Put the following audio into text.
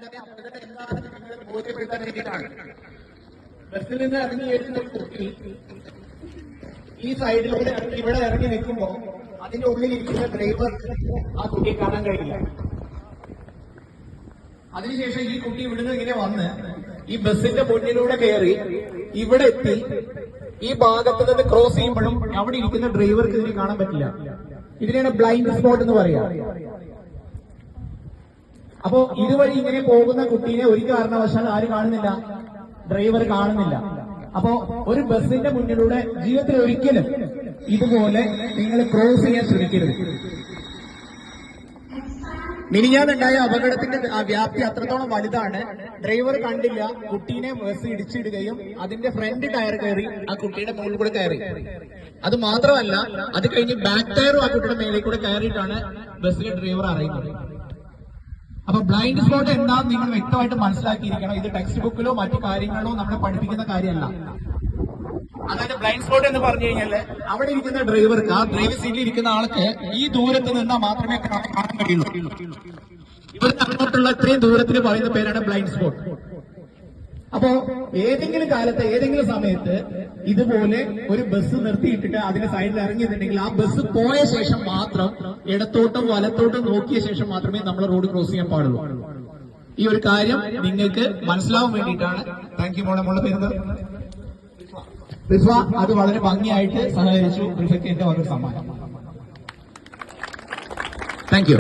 അപകടം എന്താണെന്ന് നിങ്ങളെ ബോധ്യപ്പെടുത്താൻ വേണ്ടിയിട്ടാണ്. ബസ്സിൽ നിന്ന് ഇറങ്ങി വരുന്ന ഒരു കുട്ടി ഈ സൈഡിലൂടെ ഇവിടെ ഇറങ്ങി നിൽക്കുമ്പോൾ അതിന്റെ ഉള്ളിലിരിക്കുന്ന ഡ്രൈവർ ആ കുട്ടിയെ കാണാൻ കഴിയില്ല. അതിനുശേഷം ഈ കുട്ടി ഇവിടുന്ന് ഇങ്ങനെ വന്ന് ഈ ബസ്സിന്റെ മുന്നിലൂടെ കയറി ഇവിടെ എത്തി ഈ ഭാഗത്ത് നിന്ന് ക്രോസ് ചെയ്യുമ്പോഴും അവിടെ ഇരിക്കുന്ന ഡ്രൈവർക്ക് ഇതിനെ കാണാൻ പറ്റില്ല. ഇതിനെയാണ് ബ്ലൈൻഡ് സ്പോട്ട് എന്ന് പറയാ. അപ്പോ ഇതുവഴി ഇങ്ങനെ പോകുന്ന കുട്ടീനെ ഒരു കാരണവശാൽ ആര് കാണുന്നില്ല? ഡ്രൈവർ കാണുന്നില്ല. അപ്പോ ഒരു ബസ്സിന്റെ മുന്നിലൂടെ ജീവിതത്തിൽ ഒരിക്കലും ഇതുപോലെ നിങ്ങൾ ക്രോസ് ചെയ്യാൻ ശ്രമിക്കരുത്. മിനിഞ്ഞാന്നുണ്ടായ അപകടത്തിന്റെ വ്യാപ്തി അത്രത്തോളം വലുതാണ്. ഡ്രൈവർ കണ്ടില്ല, കുട്ടീനെ ബസ് ഇടിച്ചിടുകയും അതിന്റെ ഫ്രണ്ട് ടയർ കയറി ആ കുട്ടിയുടെ മുകളിൽ കൂടെ കയറി. അത് മാത്രമല്ല, അത് കഴിഞ്ഞ് ബാക്ക് ടയറും ആ കുട്ടിയുടെ മേലെ കൂടെ കയറിയിട്ടാണ് ബസ്സിലെ ഡ്രൈവർ അറിയുന്നത്. അപ്പൊ ബ്ലൈൻഡ് സ്പോട്ട് എന്താണെന്ന് നിങ്ങൾ വ്യക്തമായിട്ട് മനസ്സിലാക്കിയിരിക്കണം. ഇത് ടെക്സ്റ്റ് ബുക്കിലോ മറ്റു കാര്യങ്ങളിലോ നമ്മളെ പഠിപ്പിക്കുന്ന കാര്യമല്ല. അതായത് ബ്ലൈൻഡ് സ്പോട്ട് എന്ന് പറഞ്ഞു കഴിഞ്ഞാല് അവിടെ ഇരിക്കുന്ന ഡ്രൈവർക്ക്, ആ ഡ്രൈവർ സീറ്റിൽ ഇരിക്കുന്ന ആൾക്ക് ഈ ദൂരത്ത് നിന്നാൽ മാത്രമേ കാണാൻ കഴിയുള്ളൂ. ഇവിടുന്ന് അങ്ങോട്ടുള്ള ഇത്രയും ദൂരത്തിന് പറയുന്ന പേരാണ് ബ്ലൈൻഡ് സ്പോട്ട്. അപ്പോ ഏതെങ്കിലും കാലത്ത് ഏതെങ്കിലും സമയത്ത് ഇതുപോലെ ഒരു ബസ് നിർത്തിയിട്ടിട്ട് അതിന്റെ സൈഡിൽ ഇറങ്ങിയിട്ടുണ്ടെങ്കിൽ ആ ബസ് പോയ ശേഷം മാത്രം ഇടത്തോട്ടും വലത്തോട്ടും നോക്കിയ ശേഷം മാത്രമേ നമ്മൾ റോഡ് ക്രോസ് ചെയ്യാൻ പാടുള്ളൂ. ഈ ഒരു കാര്യം നിങ്ങൾക്ക് മനസ്സിലാവാൻ വേണ്ടിയിട്ടാണ്. താങ്ക് യു മോളെ. മോളുടെ പേര് റിസ്വ. അത് വളരെ ഭംഗിയായിട്ട് സഹകരിച്ചു. റിഫയ്ക്ക് എന്റെ ഒരു സമ്മാനം. Thank you.